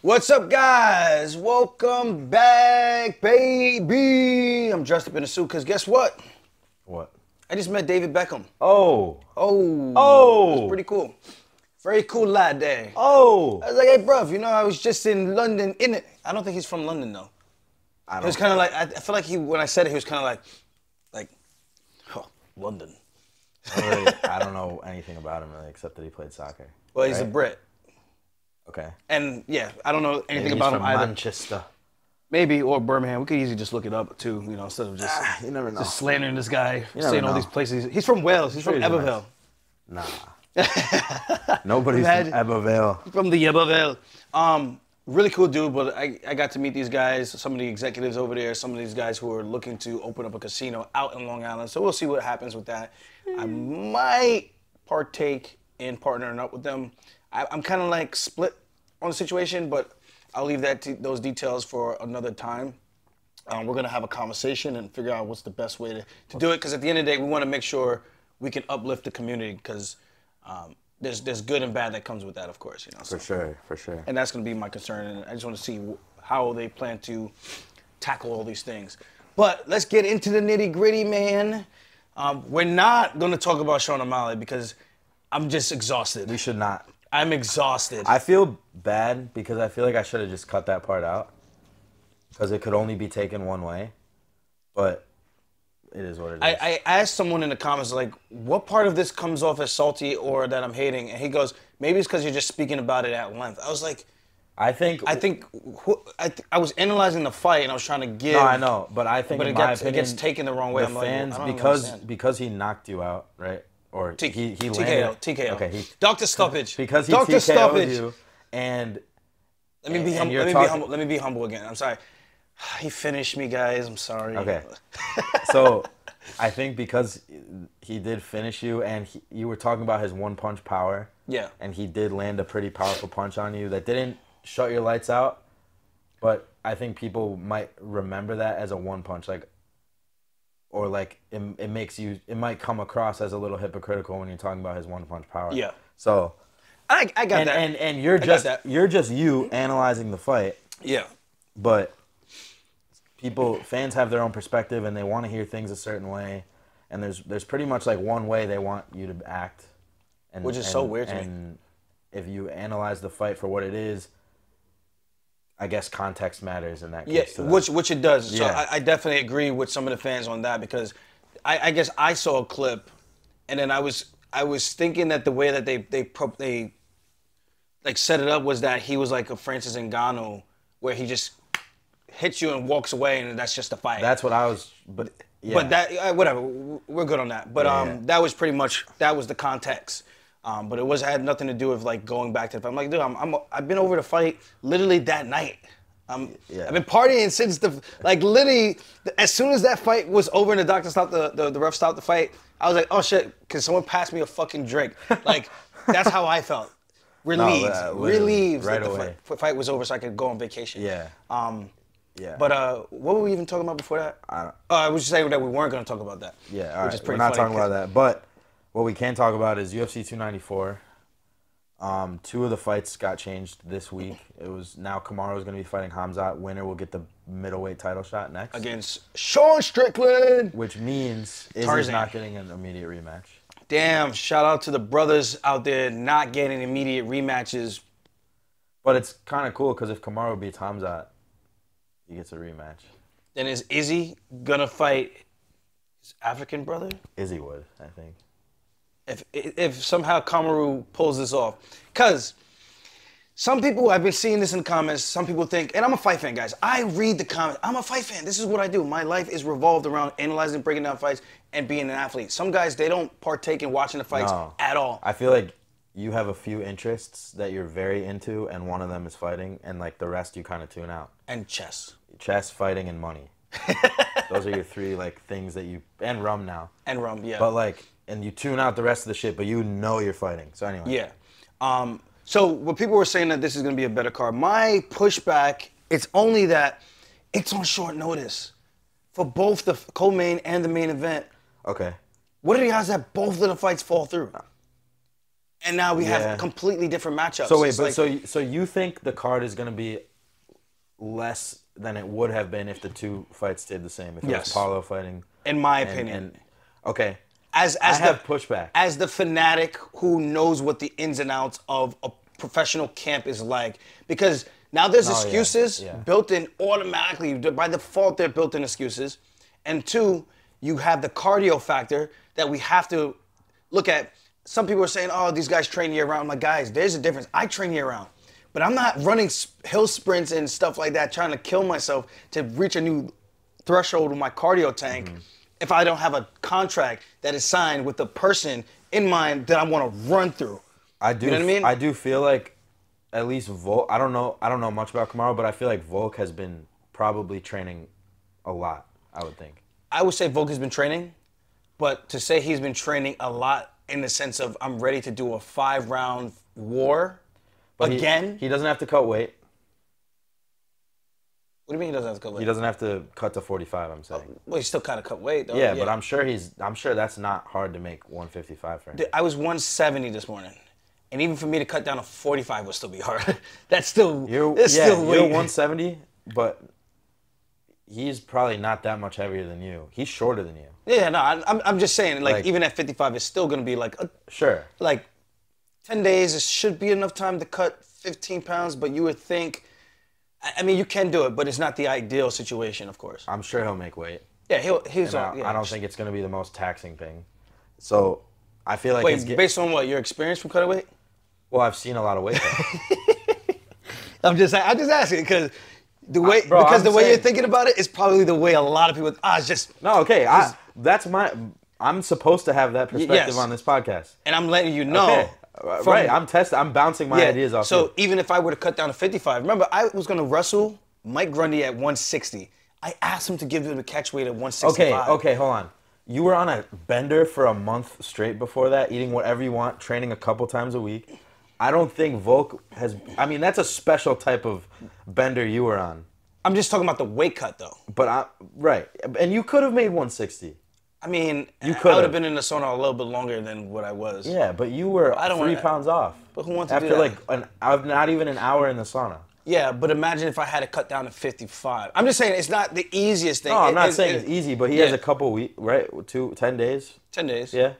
What's up, guys? Welcome back, baby. I'm dressed up in a suit because guess what? What? I just met David Beckham. Oh. It was pretty cool. Very cool lad there. Oh. I was like, hey, bruv, you know, I was just in London in it. I don't think he's from London, though. It was kind of like, I feel like when I said it, he was kind of like, oh, London. I don't know anything about him really, except that he played soccer. Well, he's a Brit. Okay. And yeah, I don't know anything Maybe about he's him from either. Manchester. Maybe, or Birmingham. We could easily just look it up too, you know, instead of just, you never know. just slandering this guy, You saying never all know. these places. He's from Wales. He's from Eberville. Nah. Nobody's from Eberville. From the Eberville. Really cool dude, but I got to meet these guys, some of the executives over there, some of these guys who are looking to open up a casino out in Long Island. So we'll see what happens with that. I might partake in partnering up with them. I'm kind of like split on the situation, but I'll leave those details for another time. We're going to have a conversation and figure out what's the best way to do it, because at the end of the day, we want to make sure we can uplift the community, because there's good and bad that comes with that, of course. You know. For sure. And that's going to be my concern, and I just want to see how they plan to tackle all these things. But let's get into the nitty-gritty, man. We're not going to talk about Sean O'Malley because I'm just exhausted. We should not. I'm exhausted. I feel bad because I feel like I should have just cut that part out, because it could only be taken one way. But it is what it is. I asked someone in the comments, like, what part of this comes off as salty or that I'm hating? And he goes, maybe it's because you're just speaking about it at length. I was like, I was analyzing the fight and I was trying to give. No, I know, but I think, but in my opinion, it gets taken the wrong way. The I'm fans, like, I don't understand. because he knocked you out, right? Or he landed. TKO. Okay, Dr. Stoppage. Because he Dr. TKO'd Stoppage. you, and Let me be humble. Let me be humble again. I'm sorry. He finished me, guys. I'm sorry. Okay. So, I think because he did finish you, and you were talking about his one-punch power. Yeah. And he did land a pretty powerful punch on you that didn't shut your lights out, but I think people might remember that as a one-punch, or it might come across as a little hypocritical when you're talking about his one-punch power. Yeah. So I got that. And you're just you analyzing the fight. Yeah. But fans have their own perspective and they want to hear things a certain way, and there's pretty much like one way they want you to act. Which is so weird to me. And if you analyze the fight for what it is, I guess context matters in that case. Yeah, which it does. So Yeah. I definitely agree with some of the fans on that, because I guess I saw a clip, and then I was thinking that the way that they like set it up was that he was like a Francis Ngannou, where he just hits you and walks away, and that's just a fight. That's what I was, but yeah. But that whatever, we're good on that. But that was pretty much the context. But it had nothing to do with like going back to the fight. I'm like, dude, I've been over the fight literally that night. I've been partying since literally as soon as that fight was over and the doctor stopped the ref stopped the fight, I was like, oh shit, because someone passed me a fucking drink. Like, that's how I felt. Relieved right that away. the fight was over so I could go on vacation. Yeah. Yeah. But what were we even talking about before that? I was just saying that we weren't going to talk about that. Yeah, all right. We're not talking about that. But what we can talk about is UFC 294. Two of the fights got changed this week. It was now Kamaru is going to be fighting Khamzat. Winner will get the middleweight title shot next. Against Sean Strickland. Which means Izzy's not getting an immediate rematch. Damn, shout out to the brothers out there not getting immediate rematches. But it's kind of cool because if Kamaru beats Khamzat, he gets a rematch. Then is Izzy going to fight his African brother? Izzy would, I think. If somehow Kamaru pulls this off. Because some people, I've been seeing this in the comments, some people think, and I'm a fight fan, guys. I read the comments. I'm a fight fan. This is what I do. My life is revolved around analyzing, breaking down fights, and being an athlete. Some guys, they don't partake in watching the fights at all. I feel like you have a few interests that you're very into, and one of them is fighting, and like the rest you kind of tune out. And chess. Chess, fighting, and money. Those are your three like things that and rum now. And rum, yeah. But like, and you tune out the rest of the shit, but you know you're fighting. So anyway. Yeah. So what people were saying that this is going to be a better card. My pushback, it's only that it's on short notice for both the co-main and the main event. Okay. What are the odds that both of the fights fall through? And now we Yeah. have completely different matchups. So wait, It's but like- so you think the card is going to be less than it would have been if the two fights stayed the same? If it Yes. was Paulo fighting, in my and, opinion, okay, as I the have pushback. as the fanatic who knows what the ins and outs of a professional camp is like, because now there's Oh, yeah, excuses yeah. built in automatically. By default, they're built-in excuses. And two, you have the cardio factor that we have to look at. Some people are saying, oh, these guys train year-round. I'm like, guys, there's a difference. I train year-round. But I'm not running hill sprints and stuff like that, trying to kill myself to reach a new threshold of my cardio tank if I don't have a contract that is signed with the person in mind that I want to run through. I do. You know what I mean? I do feel like at least Volk. I don't know much about Kamaru, but I feel like Volk has been probably training a lot. I would think. I would say Volk has been training, but to say he's been training a lot in the sense of I'm ready to do a 5-round war But again. he doesn't have to cut weight. What do you mean he doesn't have to cut weight? He doesn't have to cut to 45. I'm saying. Well, he still kind of cut weight though. Yeah, but I'm sure that's not hard to make 155 for him. I was 170 this morning, and even for me to cut down to 45 would still be hard. That's still You're still weight. 170, but he's probably not that much heavier than you. He's shorter than you. Yeah, no, I'm just saying, like Like- even at 55, it's still gonna be like Sure. like 10 days. It should be enough time to cut 15 pounds, but you would think. I mean, you can do it, but it's not the ideal situation, of course. I'm sure he'll make weight. Yeah, he's. And I don't think it's going to be the most taxing thing. So I feel like Wait, based on what, your experience from cutting weight? well, I've seen a lot of weight. I'm just asking because the way Bro, because I'm the way you're saying- thinking about it is probably the way a lot of people. It's just. No, okay. I'm supposed to have that perspective Yes. on this podcast. And I'm letting you know. Okay. Right. I'm bouncing my ideas off. So you. even if I were to cut down to 55, remember I was gonna wrestle Mike Grundy at 160. I asked him to give him the catch weight at 165. Okay, hold on. You were on a bender for a month straight before that, eating whatever you want, training a couple times a week. I don't think Volk has. I mean, that's a special type of bender you were on. I'm just talking about the weight cut though. But right, and you could have made 160. I mean, I could've. would have been in the sauna a little bit longer than what I was. Yeah, but you were I don't 3 wanna- pounds off. But who wants to do after that? like not even an hour in the sauna? Yeah, but imagine if I had to cut down to 55. I'm just saying it's not the easiest thing. No, I'm not saying it's easy, but he has yeah. a couple weeks, right? 10 days. 10 days. Yeah.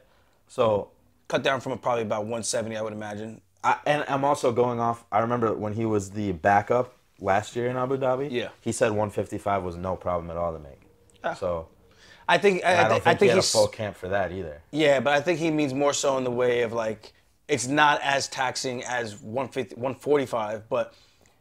So, Cut down from probably about 170, I would imagine. and I'm also going off. I remember when he was the backup last year in Abu Dhabi. Yeah. He said 155 was no problem at all to make. So I think I don't think he had a he's full camp for that either. yeah, but I think he means more so in the way of like it's not as taxing as 150, 145, but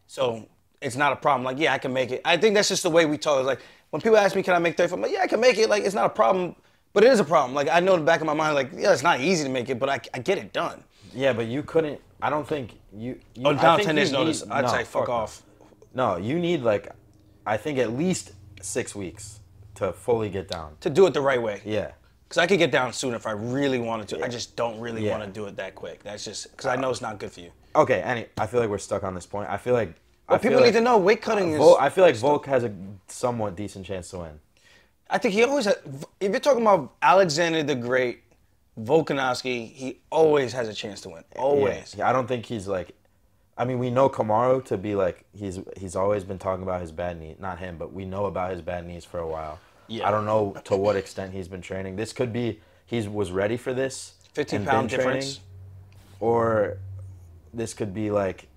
so it's not a problem. Like yeah, I can make it. I think that's just the way we talk. It's like when people ask me, can I make 35? I'm like, yeah, I can make it. Like it's not a problem, but it is a problem. Like I know in the back of my mind, like yeah, it's not easy to make it, but I get it done. Yeah, but you couldn't. I don't think you. Oh, I down think 10 you days notice. need- I'd no, say fuck no. off. No, you need like, I think at least 6 weeks to fully get down. To do it the right way. Yeah. Because I could get down sooner if I really wanted to. I just don't really Yeah. want to do it that quick. That's just because I know it's not good for you. Okay, I feel like we're stuck on this point. I feel like. But people need to know weight cutting is. I feel like Volk has a somewhat decent chance to win. I think he always. If you're talking about Alexander the Great, Volkanovski, he always has a chance to win. Always. Yeah, I don't think he's like. I mean, we know Kamaru to be like he's always been talking about his bad knee. Not him, but we know about his bad knees for a while. Yeah. I don't know to what extent he's been training. This could be he was ready for this. 15-pound difference. Or this could be like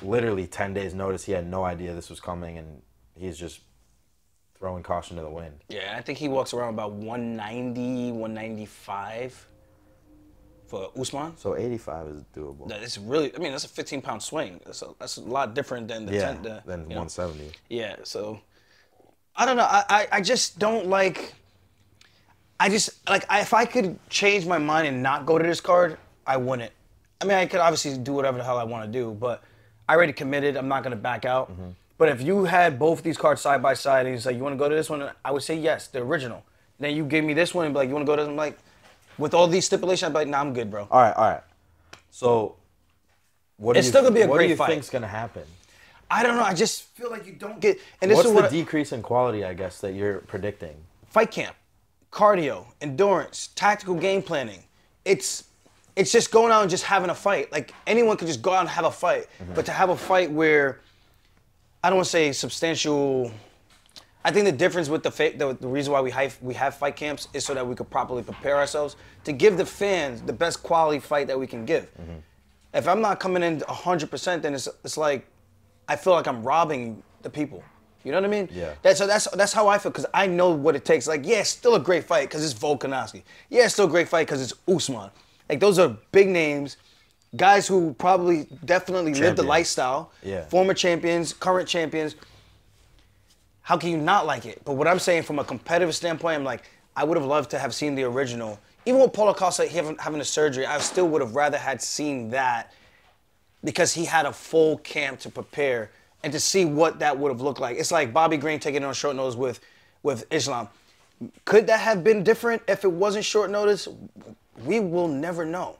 literally 10 days notice. He had no idea this was coming, and he's just throwing caution to the wind. Yeah, I think he walks around about 190, 195 for Usman. So 85 is doable. That's really. I mean, that's a 15-pound swing. That's a lot different than the Yeah, 10. than 170. Yeah, so I don't know. I just don't like. I just like if I could change my mind and not go to this card, I wouldn't. I mean, I could obviously do whatever the hell I want to do, but I already committed. I'm not gonna back out. Mm-hmm. But if you had both these cards side by side and he's like, you want to go to this one? I would say yes, the original. Then you give me this one and be like, you want to go to this? I'm like, with all these stipulations, I'd be like, nah, I'm good, bro. All right. So, what It's still gonna be a what great do you fight. think's gonna happen? I don't know. I just feel like you don't get. And this What's is the what decrease in quality, I guess, that you're predicting? fight camp, cardio, endurance, tactical game planning. It's it's just going out and just having a fight. Like, anyone could just go out and have a fight. But to have a fight where, I don't want to say substantial. I think the difference with the reason why we have fight camps is so that we could properly prepare ourselves to give the fans the best quality fight that we can give. If I'm not coming in 100%, then it's like, I feel like I'm robbing the people. You know what I mean? Yeah. That's how I feel, because I know what it takes. Like, yeah, it's still a great fight because it's Volkanovski. Yeah, it's still a great fight because it's Usman. Like, those are big names, guys who probably definitely live the lifestyle. Yeah. Former champions, current champions. How can you not like it? But what I'm saying from a competitive standpoint, I'm like, I would have loved to have seen the original. Even with Paulo Costa having a surgery, I still would have rather had seen that, because he had a full camp to prepare and to see what that would have looked like. It's like Bobby Green taking it on short notice with Islam. Could that have been different if it wasn't short notice? We will never know.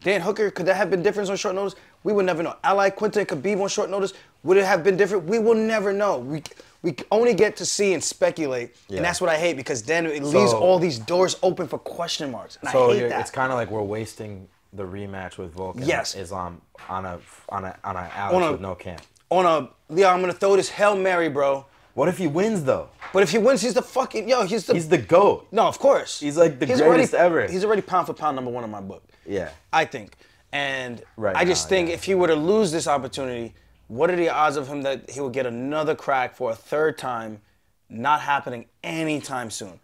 Dan Hooker, could that have been different on short notice? We will never know. Ally Quinton, Khabib on short notice, would it have been different? We will never know. We only get to see and speculate, and that's what I hate, because then it leaves all these doors open for question marks, and I hate that. It's kind of like we're wasting the rematch with Volk and Islam on an Alex with no camp. I'm gonna throw this Hail Mary, bro. What if he wins though? But if he wins, he's the fucking he's the GOAT. No, of course. He's like the greatest ever. He's already pound for pound #1 in my book. Yeah. I think. And I just think if he were to lose this opportunity, what are the odds of him that he will get another crack for a third time? Not happening anytime soon.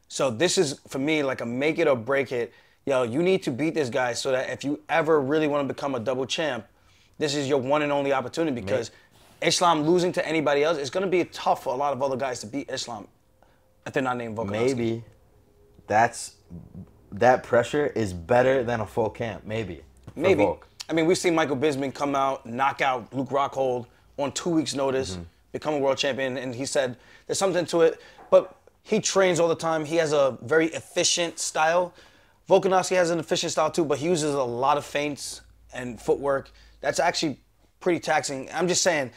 So this is, for me, like a make it or break it. Yo, you need to beat this guy so that if you ever really want to become a double champ, this is your one and only opportunity, because Islam losing to anybody else, it's going to be tough for a lot of other guys to beat Islam if they're not named Volkanovski. Maybe that pressure is better than a full camp. Maybe. Volk. I mean, we've seen Michael Bisping come out, knock out Luke Rockhold on 2 weeks' notice, become a world champion, and he said there's something to it. But he trains all the time. He has a very efficient style. Volkanovski has an efficient style too, but he uses a lot of feints and footwork. That's actually pretty taxing. I'm just saying,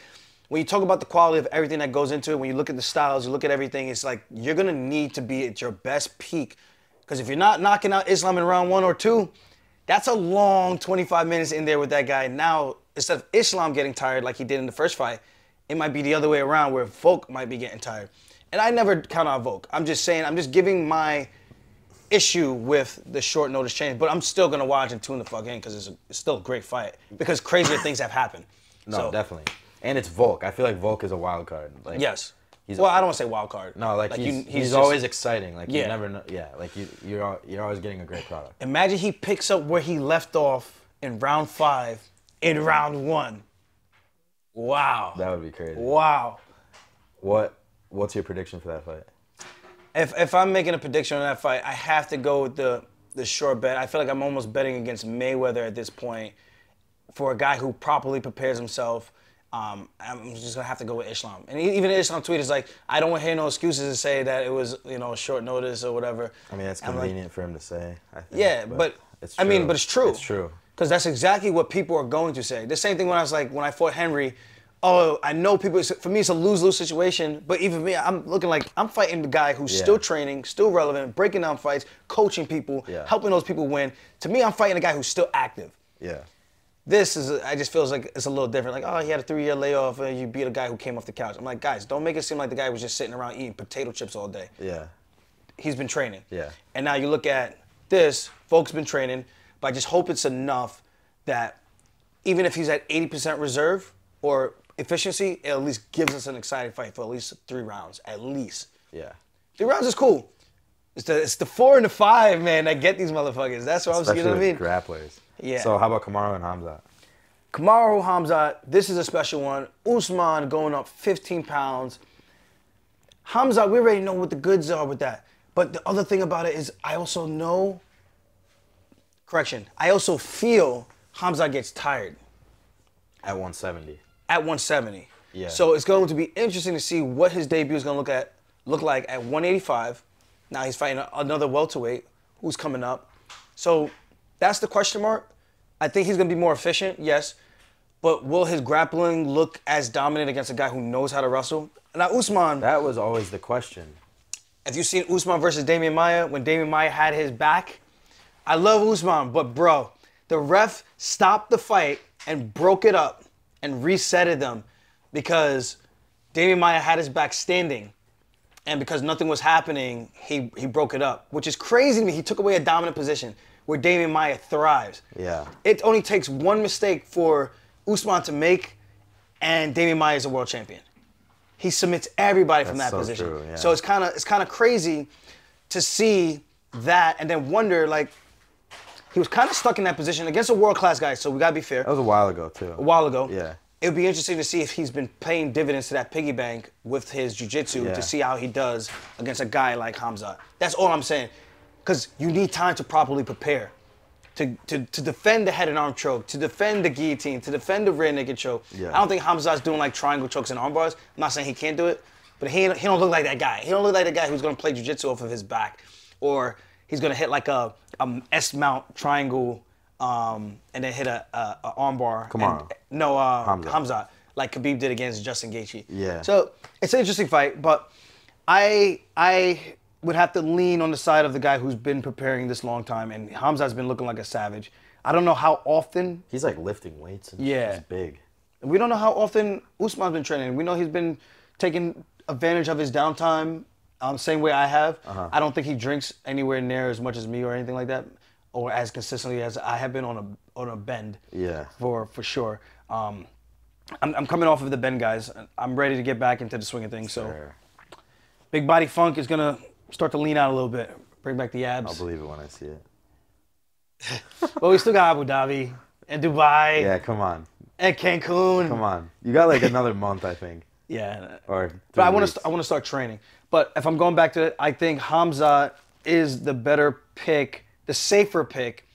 when you talk about the quality of everything that goes into it, when you look at the styles, you look at everything, it's like you're going to need to be at your best peak. Because if you're not knocking out Islam in round 1 or 2, that's a long 25 minutes in there with that guy. Now, instead of Islam getting tired like he did in the first fight, it might be the other way around where Volk might be getting tired. And I never count on Volk. I'm just saying, I'm just giving my issue with the short notice change. But I'm still going to watch and tune the fuck in, because it's still a great fight. Because crazier things have happened. No, definitely. And it's Volk. I feel like Volk is a wild card. Like, yes. Well, I don't want to say wild card. No, like he's always exciting. Like you never know. Yeah, like you're always getting a great product. Imagine he picks up where he left off in round 5 in round 1. Wow. That would be crazy. Wow. What's your prediction for that fight? If I'm making a prediction on that fight, I have to go with the short bet. I feel like I'm almost betting against Mayweather at this point for a guy who properly prepares himself. I'm just gonna have to go with Islam. And even Islam tweet is like, I don't want to hear no excuses to say that it was, short notice or whatever. I mean, it's convenient for him to say, I think. Yeah, but it's true. but it's true. It's true. Because that's exactly what people are going to say. The same thing when I fought Henry. Oh, I know people, for me it's a lose-lose situation, but even me, I'm looking like I'm fighting the guy who's still training, still relevant, breaking down fights, coaching people, helping those people win. To me, I'm fighting a guy who's still active. Yeah. This is, I just feels like it's a little different. Like, oh, he had a 3-year layoff and you beat a guy who came off the couch. I'm like, guys, don't make it seem like the guy was just sitting around eating potato chips all day. Yeah. He's been training. Yeah. And now you look at this, Volk's been training, but I just hope it's enough that even if he's at 80% reserve or efficiency, it at least gives us an exciting fight for at least 3 rounds, at least. Yeah. 3 rounds is cool. It's the 4 and the 5, man, that get these motherfuckers. That's what I'm saying. You know what I mean? Grapplers. Yeah. So how about Kamaru and Khamzat? Kamaru, Khamzat, this is a special one. Usman going up 15 pounds. Khamzat, we already know what the goods are with that. But the other thing about it is I also feel Khamzat gets tired. At 170. At 170. Yeah. So it's going to be interesting to see what his debut is going to look like at 185. Now he's fighting another welterweight who's coming up. So that's the question mark. I think he's going to be more efficient, yes. But will his grappling look as dominant against a guy who knows how to wrestle? Now, Usman... That was always the question. Have you seen Usman versus Damian Maia when Damian Maia had his back? I love Usman, but bro, The ref stopped the fight and broke it up and resetted them because Damian Maia had his back standing. And because nothing was happening, he broke it up, which is crazy to me. He took away a dominant position where Damian Maia thrives. Yeah. It only takes one mistake for Usman to make, and Damian Maia is a world champion. He submits everybody from that so position. true, yeah. So it's kind of crazy to see that and then wonder, like, he was kind of stuck in that position against a world-class guy, so we got to be fair. That was a while ago, too. A while ago. Yeah. It would be interesting to see if he's been paying dividends to that piggy bank with his jiu-jitsu Yeah. to see how he does against a guy like Khamzat. That's all I'm saying. Because you need time to properly prepare. To defend the head and arm choke, to defend the guillotine, to defend the rear naked choke. Yeah. I don't think Khamzat's doing like triangle chokes and arm bars. I'm not saying he can't do it, but he don't look like that guy. He don't look like the guy who's going to play jiu-jitsu off of his back. Or he's going to hit like a S-mount triangle and then hit a arm bar. Kamaru. No, Khamzat. Khamzat, like Khabib did against Justin Gaethje. Yeah. So it's an interesting fight, but I would have to lean on the side of the guy who's been preparing this long time, and Khamzat's been looking like a savage. I don't know how often. He's like lifting weights and Yeah. he's big. We don't know how often Usman's been training. We know he's been taking advantage of his downtime, same way I have. I don't think he drinks anywhere near as much as me or anything like that, or as consistently as I have been on a bend. Yeah. For sure. I'm coming off of the bend, guys. I'm ready to get back into the swing of things. So, Fair. Big Body Funk is gonna start to lean out a little bit, bring back the abs. I'll believe it when I see it. But we still got Abu Dhabi and Dubai Yeah, come on. and Cancun. Come on. You got like another month, I think. Yeah. Or But I 3 want weeks. to I want to start training. But if I'm going back to it, I think Khamzat is the better pick, the safer pick.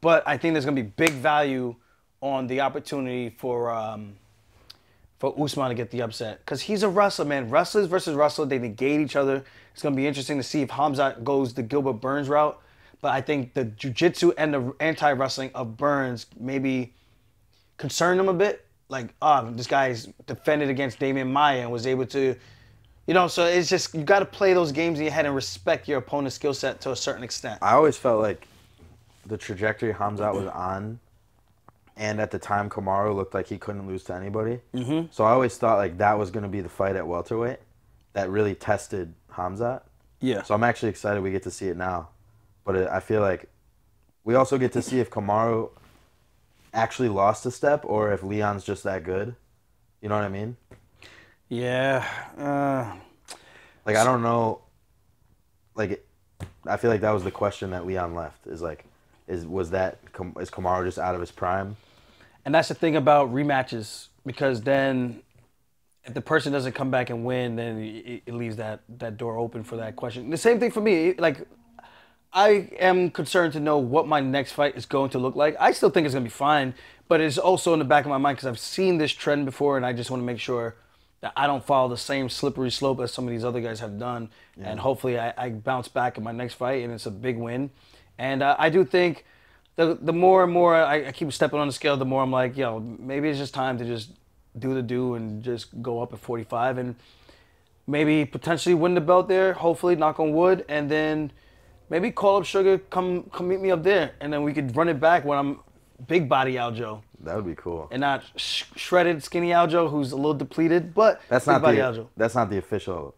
But I think there's gonna be big value on the opportunity for Usman to get the upset, because he's a wrestler, man. Wrestlers versus wrestler, they negate each other. It's gonna be interesting to see if Khamzat goes the Gilbert Burns route. But I think the jiu-jitsu and the anti-wrestling of Burns maybe concerned him a bit. Like, this guy's defended against Damian Maia and was able to, so it's just, you got to play those games in your head and respect your opponent's skill set to a certain extent. I always felt like the trajectory Khamzat was on, and at the time Kamaru looked like he couldn't lose to anybody. Mm-hmm. So I always thought like that was going to be the fight at welterweight that really tested Khamzat. Yeah. So I'm actually excited we get to see it now. But I feel like we also get to see if Kamaru actually lost a step or if Leon's just that good. You know what I mean? Yeah. Like, I don't know. Like, I feel like that was the question that Leon left. Is Kamaru just out of his prime? And that's the thing about rematches, because then if the person doesn't come back and win, then it leaves that door open for that question. The same thing for me. Like, I am concerned to know what my next fight is going to look like. I still think it's going to be fine, but it's also in the back of my mind because I've seen this trend before, and I just want to make sure that I don't follow the same slippery slope as some of these other guys have done. Yeah. And hopefully I bounce back in my next fight, and it's a big win. And I do think the more and more I keep stepping on the scale, the more I'm like, maybe it's just time to just do the do and just go up at 45 and maybe potentially win the belt there, hopefully, knock on wood, and then maybe call up Sugar, come meet me up there, and then we could run it back when I'm big body ALJO. That would be cool. And not shredded, skinny ALJO who's a little depleted, but that's big not body the ALJO. That's not the official.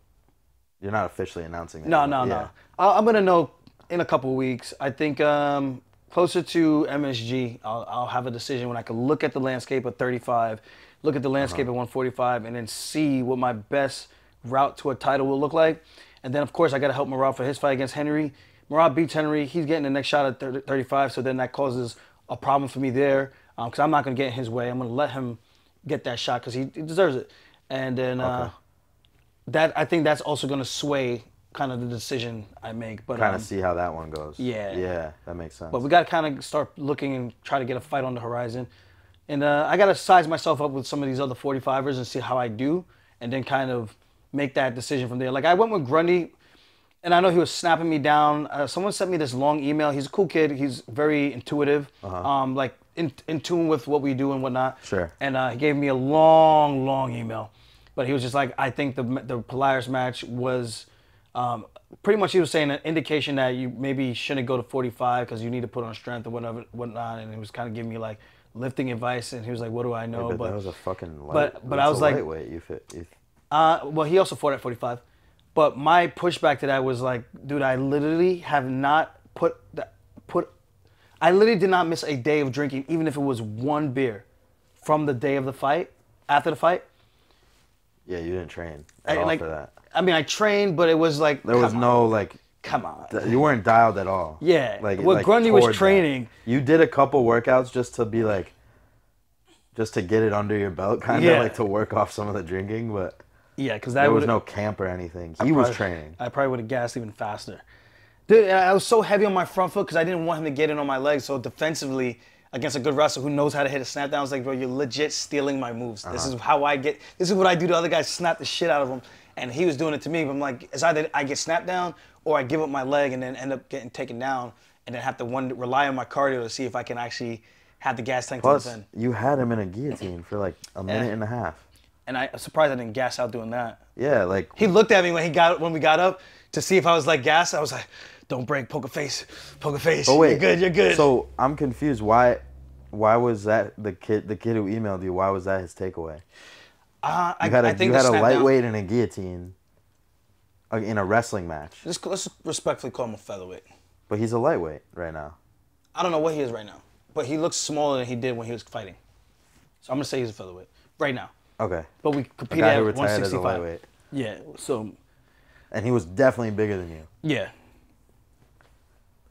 You're not officially announcing that. No. I'm gonna know in a couple of weeks. I think closer to MSG, I'll have a decision when I can look at the landscape at 35, look at the landscape at 145, and then see what my best route to a title will look like. And then, of course, I got to help Murad for his fight against Henry. Murad beats Henry. He's getting the next shot at 35, so then that causes a problem for me there, because I'm not going to get in his way. I'm going to let him get that shot because he deserves it. And then I think that's also going to sway kind of the decision I make. But kind of see how that one goes. Yeah. Yeah, that makes sense. But we got to kind of start looking and try to get a fight on the horizon. And I got to size myself up with some of these other 45ers and see how I do, and then kind of make that decision from there. Like, I went with Grundy, and I know he was snapping me down. Someone sent me this long email. He's a cool kid. He's very intuitive, like in tune with what we do and whatnot. Sure. And he gave me a long email. But he was just like, I think the Polaris match was Pretty much he was saying an indication that you maybe shouldn't go to 45 because you need to put on strength or whatnot. And he was kind of giving me like lifting advice, and he was like, "What do I know?" Yeah, but that was a fucking light. But I was like, lightweight. well, he also fought at 45. But my pushback to that was like, dude, I literally have not I literally did not miss a day of drinking, even if it was one beer, from the day of the fight, after the fight. Yeah, you didn't train at all for that. I mean, I trained, but it was like there was no like. Come on. You weren't dialed at all. Yeah. Grundy was training. That. You did a couple workouts just to be like, just to get it under your belt, kind of like to work off some of the drinking, but. Yeah, because there was no camp or anything. He was training. I probably would have gassed even faster. Dude, I was so heavy on my front foot because I didn't want him to get in on my legs. So defensively, against a good wrestler who knows how to hit a snap down, I was like, bro, you're legit stealing my moves. This is how this is what I do to other guys, snap the shit out of them. And he was doing it to me. But I'm like, it's either I get snapped down or I give up my leg and then end up getting taken down and then have to rely on my cardio to see if I can actually have the gas tank to defend. You had him in a guillotine for like a minute and a half. And I'm surprised I didn't gas out doing that. Yeah, like he looked at me when we got up to see if I was like gassed. I was like, "Don't break, poker face." Oh wait, you're good. So I'm confused. Why was that the kid who emailed you? Why was that his takeaway? I think you had a lightweight and a guillotine in a wrestling match. Let's respectfully call him a featherweight. But he's a lightweight right now. I don't know what he is right now, but he looks smaller than he did when he was fighting. So I'm gonna say he's a featherweight right now. Okay. But we competed at 165. Yeah, so. And he was definitely bigger than you. Yeah.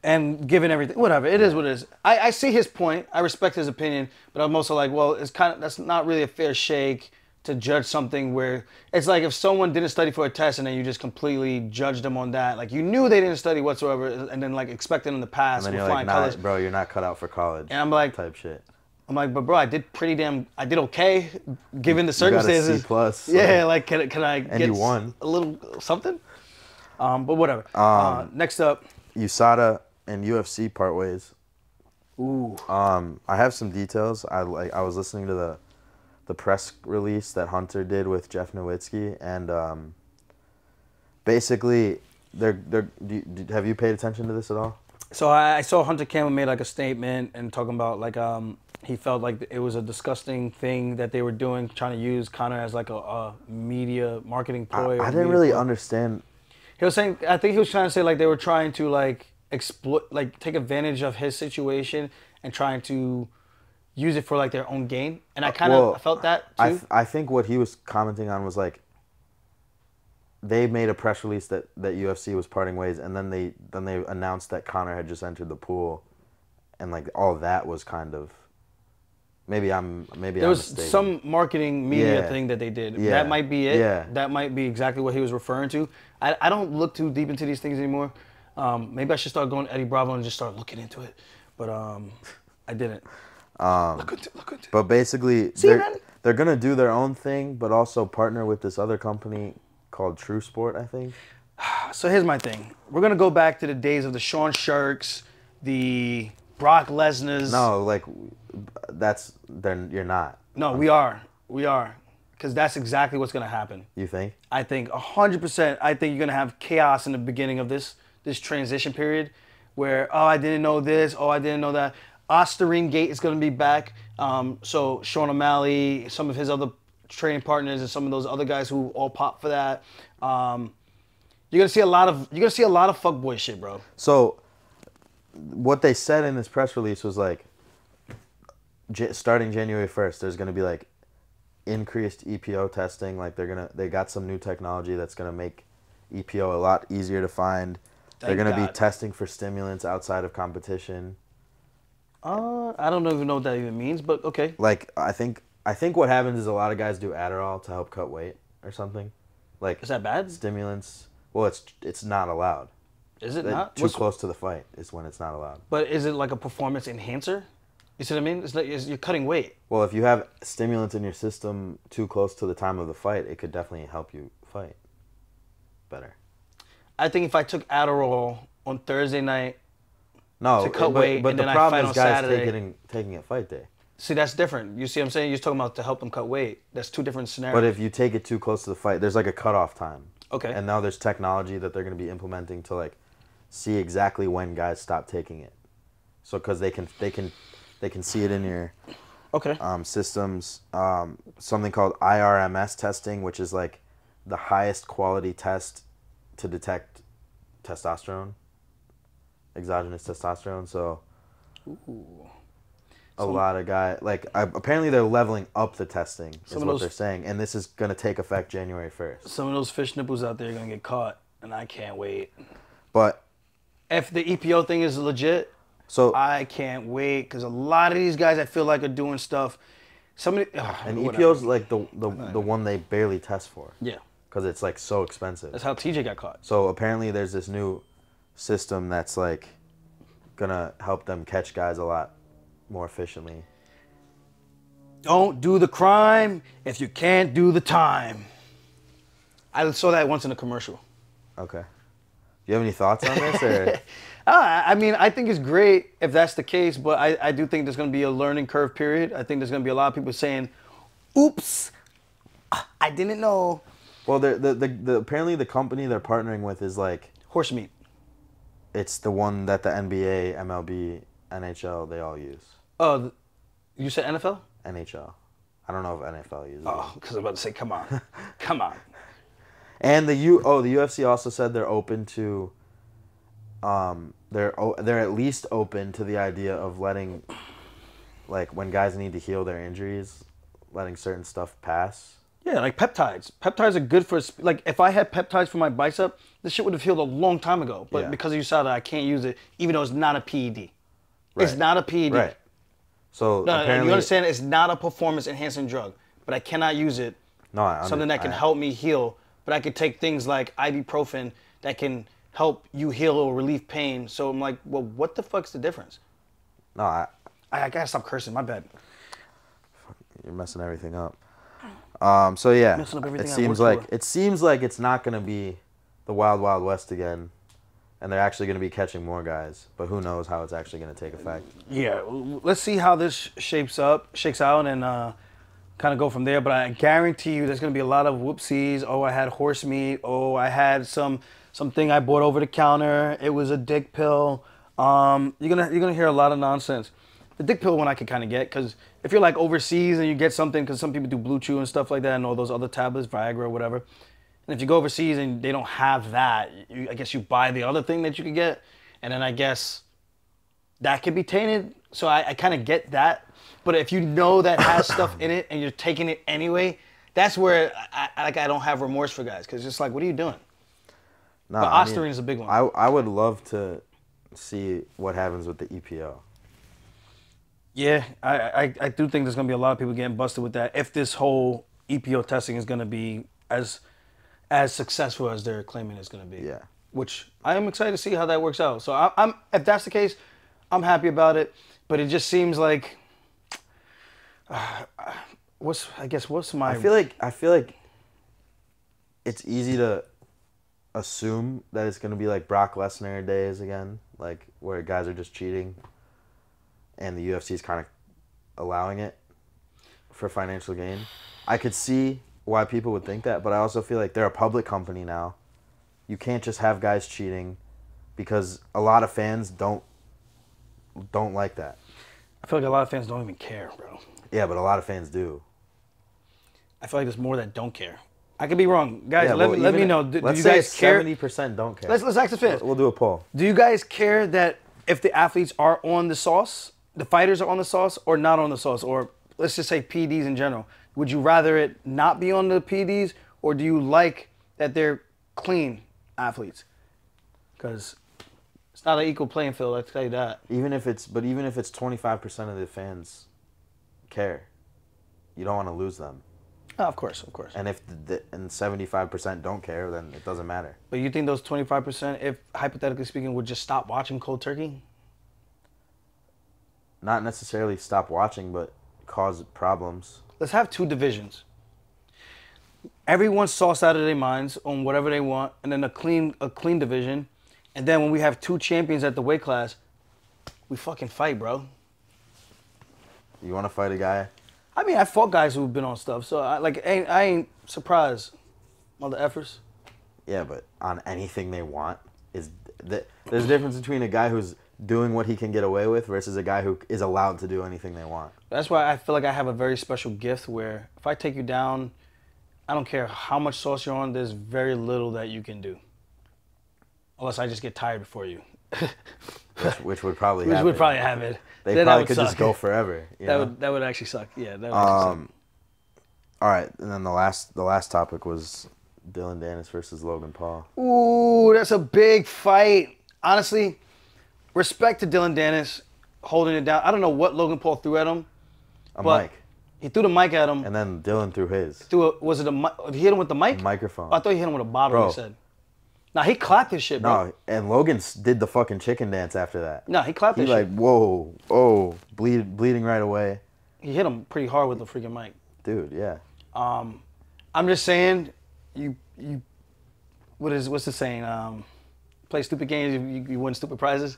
And given everything, whatever, it is what it is. I see his point. I respect his opinion, but I'm also like, well, that's not really a fair shake to judge something where it's like if someone didn't study for a test and then you just completely judged them on that. Like you knew they didn't study whatsoever, and then like expecting them to pass with flying colors. Bro, you're not cut out for college. And I'm like, type shit. I'm like, but bro, I did okay, given the circumstances. You got a C+. Yeah, like can I get you won. a little something? But whatever. Next up, USADA and UFC part ways. Ooh. I have some details. I was listening to the press release that Hunter did with Jeff Nowitzki, and basically, have you paid attention to this at all? So I saw Hunter Campbell made like a statement and talking about like he felt like it was a disgusting thing that they were doing, trying to use Conor as like a media marketing ploy. I didn't really understand. He was saying, I think he was trying to say like they were trying to like exploit, like take advantage of his situation and trying to use it for like their own gain. And I kind of felt that too. I think what he was commenting on was like they made a press release that UFC was parting ways, and then they announced that Conor had just entered the pool, and like all that was kind of. Maybe I'm mistaken. Some marketing media thing that they did. Yeah. That might be it. Yeah. That might be exactly what he was referring to. I don't look too deep into these things anymore. Maybe I should start going to Eddie Bravo and just start looking into it. But I didn't. Look into it. But basically, they're gonna do their own thing, but also partner with this other company called True Sport, I think. So here's my thing. We're gonna go back to the days of the Sean Sharks, the Brock Lesnar's. No, like you're not. No, we are, because that's exactly what's gonna happen. You think? I think 100%. I think you're gonna have chaos in the beginning of this transition period, where I didn't know this, I didn't know that. Osterine Gate is gonna be back. So Sean O'Malley, some of his other training partners, and some of those other guys who all pop for that. You're gonna see a lot of fuckboy shit, bro. So, what they said in this press release was like, starting January 1st, there's gonna be like increased EPO testing. Like they got some new technology that's gonna make EPO a lot easier to find. They're gonna be testing for stimulants outside of competition. I don't even know what that even means, but okay. Like I think what happens is a lot of guys do Adderall to help cut weight or something. Like, is that bad? Stimulants. Well, it's not allowed. Is it not? Too close to the fight is when it's not allowed. But is it like a performance enhancer? You see what I mean? It's like you're cutting weight. Well, if you have stimulants in your system too close to the time of the fight, it could definitely help you fight better. I think if I took Adderall on Thursday night to cut weight, but and the then problem I fight is on guys Saturday, taking it fight day. See, that's different. You see what I'm saying? You're talking about to help them cut weight. That's two different scenarios. But if you take it too close to the fight, there's like a cutoff time. Okay. And now there's technology that they're going to be implementing to like see exactly when guys stop taking it. So because they can see it in your Okay. systems. Something called IRMS testing, which is like the highest quality test to detect testosterone, exogenous testosterone. So a lot of guys, like apparently they're leveling up the testing is what they're saying. And this is going to take effect January 1st. Some of those fish nipples out there are going to get caught, and I can't wait. But if the EPO thing is legit, so I can't wait, because a lot of these guys I feel like are doing stuff. Somebody and EPO's like the one they barely test for. Yeah. Because it's like so expensive. That's how TJ got caught. So apparently there's this new system that's like gonna help them catch guys a lot more efficiently. Don't do the crime if you can't do the time. I saw that once in a commercial. Okay. Do you have any thoughts on this? Or? I mean, I think it's great if that's the case, but I do think there's going to be a learning curve period. I think there's going to be a lot of people saying, oops, I didn't know. Well, the apparently the company they're partnering with is like... Horse meat. It's the one that the NBA, MLB, NHL, they all use. Oh, you said NFL? NHL. I don't know if NFL uses it. Oh, because I was about to say, come on. Come on. And the UFC also said they're open to... they're at least open to the idea of letting, like, when guys need to heal their injuries, letting certain stuff pass. Yeah, like peptides. Peptides are good for, like, if I had peptides for my bicep, this shit would have healed a long time ago. But because of USADA, I can't use it, even though it's not a PED. Right. It's not a PED. Right. So no, apparently... you understand? It's not a performance-enhancing drug. But I cannot use it. Something that can help me heal. But I could take things like ibuprofen that can help you heal or relieve pain. So I'm like, well, what the fuck's the difference? No, I gotta stop cursing. My bad. You're messing everything up. So yeah, it seems like it's not gonna be the Wild Wild West again, and they're actually gonna be catching more guys. But who knows how it's actually gonna take effect? Yeah, let's see how this shakes out, and kind of go from there. But I guarantee you, there's gonna be a lot of whoopsies. Oh, I had horse meat. Oh, I had something I bought over the counter. It was a dick pill. You're gonna hear a lot of nonsense. The dick pill one I could kind of get, because if you're like overseas and you get something, because some people do Blue Chew and stuff like that, and all those other tablets, Viagra or whatever. And if you go overseas and they don't have that, I guess you buy the other thing that you could get, and then I guess that could be tainted. So I kind of get that. But if you know that has stuff in it and you're taking it anyway, that's where I don't have remorse for guys, because it's like, what are you doing? No, but Ostarine is a big one. I would love to see what happens with the EPO. Yeah, I do think there's going to be a lot of people getting busted with that if this whole EPO testing is going to be as successful as they're claiming it's going to be. Yeah. Which I am excited to see how that works out. So I'm if that's the case, I'm happy about it. But it just seems like what's my... I feel like it's easy to assume that it's going to be like Brock Lesnar days again, like where guys are just cheating and the UFC is kind of allowing it for financial gain. I could see why people would think that, but I also feel like they're a public company now. You can't just have guys cheating, because a lot of fans don't like that. I feel like a lot of fans don't even care, bro. Yeah, but a lot of fans do. I feel like there's more that don't care. I could be wrong. Guys, let me know. Do you guys care? 70% don't care. Let's ask the fans. We'll do a poll. Do you guys care that if the athletes are on the sauce, the fighters are on the sauce, or not on the sauce? Or let's just say PDs in general. Would you rather it not be on the PDs, or do you like that they're clean athletes? Because it's not an equal playing field, I'll tell you that. Even if it's 25% of the fans care, you don't want to lose them. Oh, of course. And if 75% don't care, then it doesn't matter. But you think those 25%, if hypothetically speaking, would just stop watching cold turkey? Not necessarily stop watching, but cause problems. Let's have two divisions. Everyone's sauced out of their minds on whatever they want, and then a clean division. And then when we have two champions at the weight class, we fucking fight, bro. You want to fight a guy? I mean, I fought guys who've been on stuff, so I ain't surprised. Mother effers. Yeah, but on anything they want there's a difference between a guy who's doing what he can get away with versus a guy who is allowed to do anything they want. That's why I feel like I have a very special gift where if I take you down, I don't care how much sauce you're on, there's very little that you can do. Unless I just get tired before you. which would probably Which happen. would probably happen. They Then probably could suck. just go forever. That would actually suck. Yeah, that would actually suck. All right, and then the last topic was Dillon Danis versus Logan Paul. Ooh, that's a big fight. Honestly, respect to Dillon Danis holding it down. I don't know what Logan Paul threw at him. A mic. He threw the mic at him. And then Dillon threw his. Was it a mic? He hit him with the mic? Microphone. Oh, I thought he hit him with a bottle, Bro. he said. Nah, he clapped his shit, bro. No, and Logan did the fucking chicken dance after that. No, he clapped his He shit. like, whoa, oh, bleeding right away. He hit him pretty hard with the freaking mic. Dude, yeah. I'm just saying, what's the saying? Play stupid games, you win stupid prizes.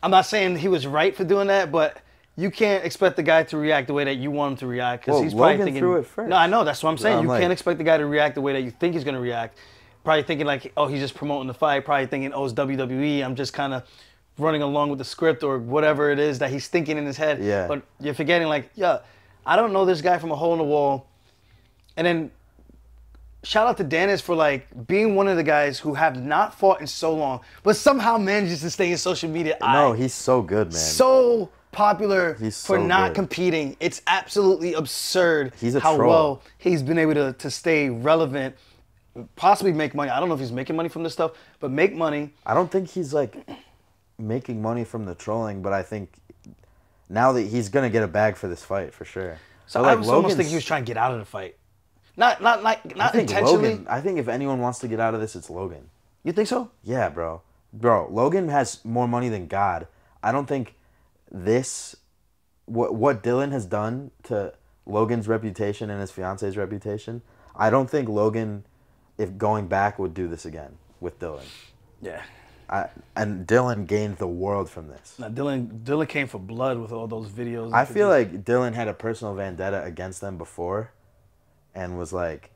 I'm not saying he was right for doing that, but you can't expect the guy to react the way that you want him to react because he's probably Logan thinking. threw it first. No, I know that's what I'm saying. I'm You like- can't expect the guy to react the way that you think he's gonna react. Probably thinking like, oh, he's just promoting the fight. Probably thinking, oh, it's WWE. I'm just kind of running along with the script or whatever it is that he's thinking in his head. Yeah. But you're forgetting like, yeah, I don't know this guy from a hole in the wall. And then shout out to Danis for like being one of the guys who have not fought in so long, but somehow manages to stay in social media. No, he's so good, man. So popular He's for so not good. competing. It's absolutely absurd He's a how troll. well he's been able to stay relevant, possibly make money. I don't know if he's making money from this stuff, but make money. I don't think he's like making money from the trolling, but I think now that he's gonna get a bag for this fight for sure. So But, I like, almost think he was trying to get out of the fight. Not I think intentionally. Logan. I think if anyone wants to get out of this, it's Logan. You think so? Yeah, bro. Logan has more money than God. I don't think what Dillon has done to Logan's reputation and his fiance's reputation, I don't think Logan, if going back, would do this again with Dillon. Yeah. And Dillon gained the world from this. Now Dillon came for blood with all those videos. I feel like Dillon had a personal vendetta against them before and was like,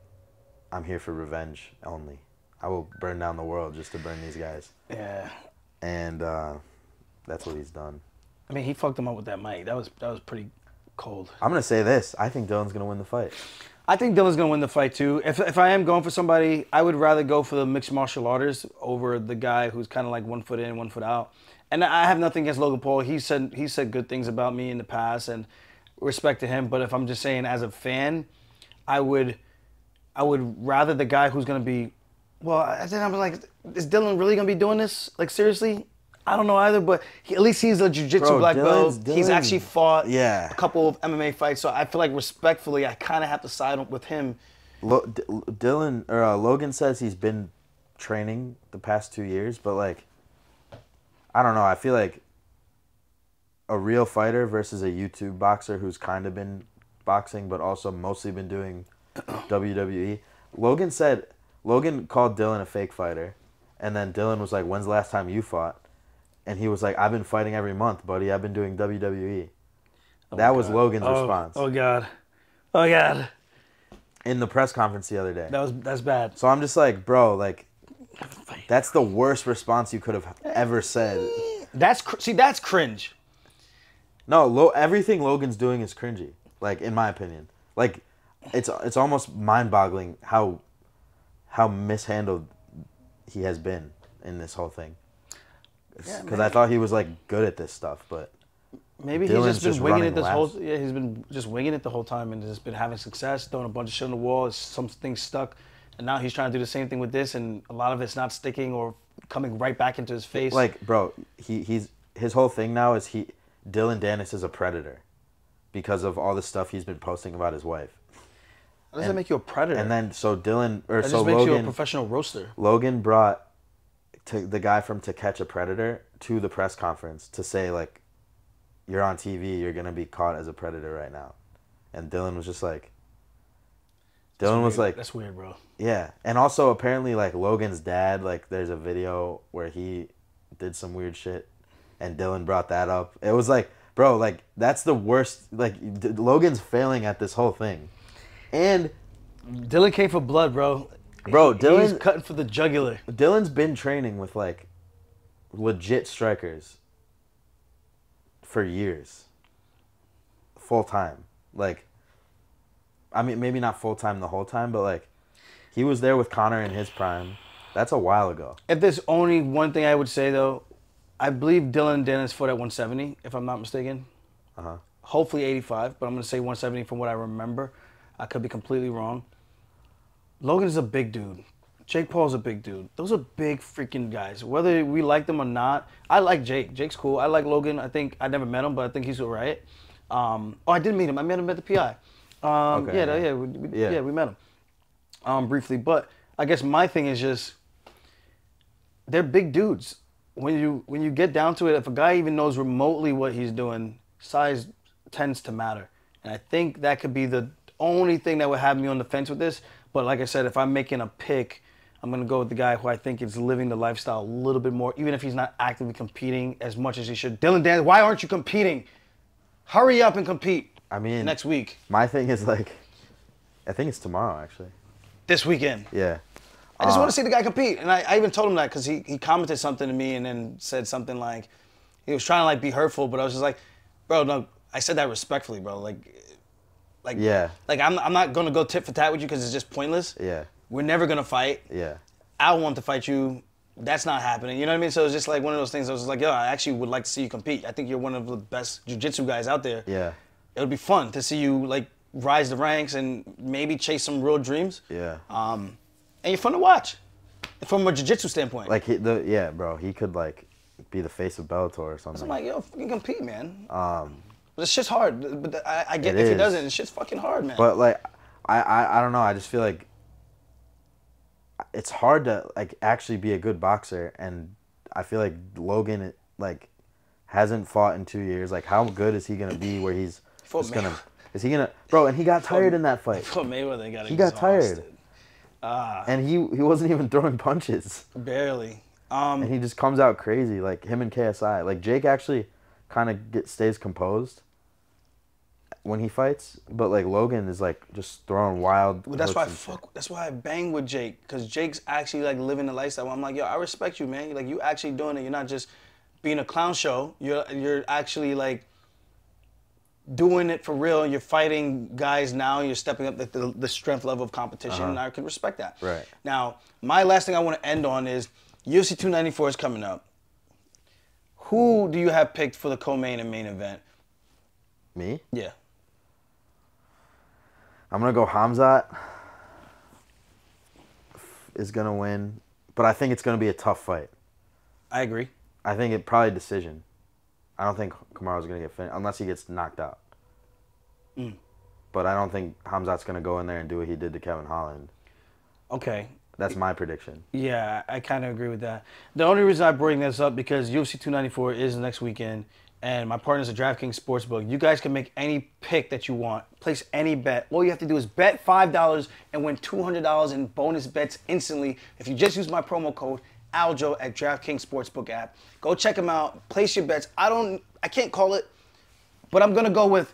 I'm here for revenge only. I will burn down the world just to burn these guys. Yeah. And that's what he's done. I mean, he fucked him up with that mic. That was pretty cold. I'm going to say this. I think Dillon's going to win the fight. I think Dillon's gonna win the fight too. If I am going for somebody, I would rather go for the mixed martial artist over the guy who's kind of like 1 foot in, 1 foot out. And I have nothing against Logan Paul. He said good things about me in the past, and respect to him. But if I'm just saying as a fan, I would rather the guy who's gonna be. Well, then I'm like, is Dillon really gonna be doing this? Like seriously? I don't know either, but at least he's a jiu-jitsu Bro, black belt. Dillon's- He's actually fought Yeah. a couple of MMA fights, so I feel like respectfully, I kind of have to side with him. Logan says he's been training the past 2 years, but like, I don't know. I feel like a real fighter versus a YouTube boxer who's kind of been boxing, but also mostly been doing WWE. Logan called Dillon a fake fighter, and then Dillon was like, "When's the last time you fought?" And he was like, "I've been fighting every month, buddy. I've been doing WWE." That was Logan's response. Oh God. Oh God. In the press conference the other day. That's bad. So I'm just like, bro, like, that's the worst response you could have ever said. That's cringe. No, everything Logan's doing is cringy. Like, in my opinion, like, it's almost mind-boggling how mishandled he has been in this whole thing. Because I thought he was like good at this stuff, but maybe Dillon's he's just been just winging running it this whole. laps. Yeah, he's been just winging it the whole time and just been having success, throwing a bunch of shit on the wall. Some things stuck, and now he's trying to do the same thing with this, and a lot of it's not sticking or coming right back into his face. like, bro, his whole thing now is Dillon Danis is a predator because of all the stuff he's been posting about his wife. How does that make you a predator? And then so that just makes you a professional roaster. Logan brought the guy from To Catch a Predator to the press conference to say, like, you're on TV, you're going to be caught as a predator right now. And Dillon was just like, That's weird, bro. yeah. And also, apparently, like, Logan's dad, like, there's a video where he did some weird shit, and Dillon brought that up. It was like, bro, like, that's the worst. Like, Logan's failing at this whole thing. And Dillon came for blood, bro. Bro, He's cutting for the jugular. Dillon's been training with like legit strikers for years. Full time. Like, I mean, maybe not full time the whole time, but like, he was there with Conor in his prime. That's a while ago. If there's only one thing I would say though, I believe Dillon Danis fought at 170, if I'm not mistaken. Hopefully 85, but I'm going to say 170 from what I remember. I could be completely wrong. Logan is a big dude. Jake Paul's a big dude. Those are big freaking guys. Whether we like them or not, I like Jake. Jake's cool. I like Logan. I think I never met him, but I think he's all right. I did meet him. I met him at the PI. Okay, We met him briefly. But I guess my thing is just they're big dudes. When you get down to it, if a guy even knows remotely what he's doing, size tends to matter. And I think that could be the only thing that would have me on the fence with this. But like I said, if I'm making a pick, I'm going to go with the guy who I think is living the lifestyle a little bit more, even if he's not actively competing as much as he should. Dillon Danis, why aren't you competing? Hurry up and compete. I mean, next week. My thing is like, I think it's tomorrow actually. This weekend. Yeah. I just want to see the guy compete. And I even told him that because he commented something to me and then said something like, he was trying to like be hurtful, but I was just like, bro, no, I said that respectfully, bro. Like yeah. Like I'm not gonna go tit for tat with you because it's just pointless. Yeah. We're never gonna fight. Yeah. I want to fight you. That's not happening. You know what I mean? So it's just like one of those things. I was like, yo, I actually would like to see you compete. I think you're one of the best jiu-jitsu guys out there. Yeah. It would be fun to see you like rise the ranks and maybe chase some real dreams. Yeah. And you're fun to watch from a jiu-jitsu standpoint. Like bro, he could like be the face of Bellator or something. So I'm like, yo, fucking compete, man. But this shit's hard. But I get it if he is. doesn't, this shit's fucking hard, man. But like, I don't know. I just feel like it's hard to like actually be a good boxer, and I feel like Logan like hasn't fought in 2 years. Like, how good is he gonna be? Where he's just gonna is he gonna bro? And he got tired in that fight. Mayweather he got tired. And he wasn't even throwing punches. Barely. And he just comes out crazy, like him and KSI. Like Jake actually kind of stays composed when he fights, but like Logan is like just throwing wild. Well, that's why I bang with Jake, because Jake's actually like living the lifestyle. I'm like, yo, I respect you, man. Like, you actually doing it. You're not just being a clown show. You're actually like doing it for real. You're fighting guys now. You're stepping up the strength level of competition, and I can respect that. Right. Now, my last thing I want to end on is UFC 294 is coming up. Who do you have picked for the co-main and main event? Me? Yeah. I'm going to go Khamzat is going to win, but I think it's going to be a tough fight. I agree. I think it probably decision. I don't think Kamaru's going to get finished unless he gets knocked out. But I don't think Khamzat's going to go in there and do what he did to Kevin Holland. Okay. That's my prediction. Yeah, I kind of agree with that. The only reason I bring this up because UFC 294 is next weekend, and my partner's a DraftKings Sportsbook. You guys can make any pick that you want. Place any bet. All you have to do is bet $5 and win $200 in bonus bets instantly if you just use my promo code ALJO at DraftKings Sportsbook app. Go check them out. Place your bets. I can't call it, but I'm going to go with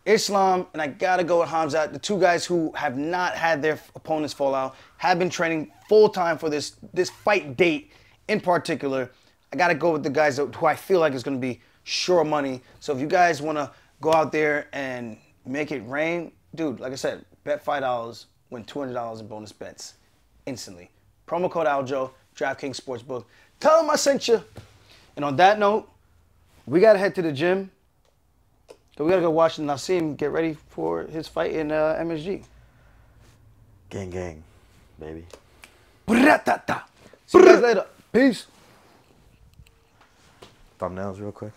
Islam, and I got to go with Khamzat, the two guys who have not had their opponents fall out, have been training full-time for this fight date in particular. I got to go with the guys who I feel like is going to be sure money. So if you guys want to go out there and make it rain, dude, like I said, bet $5, win $200 in bonus bets instantly. Promo code ALJO, DraftKings Sportsbook. Tell them I sent you. And on that note, we got to head to the gym. So we got to go watch Nassim get ready for his fight in MSG. Gang, gang, baby. See you guys later. Peace. Thumbnails real quick.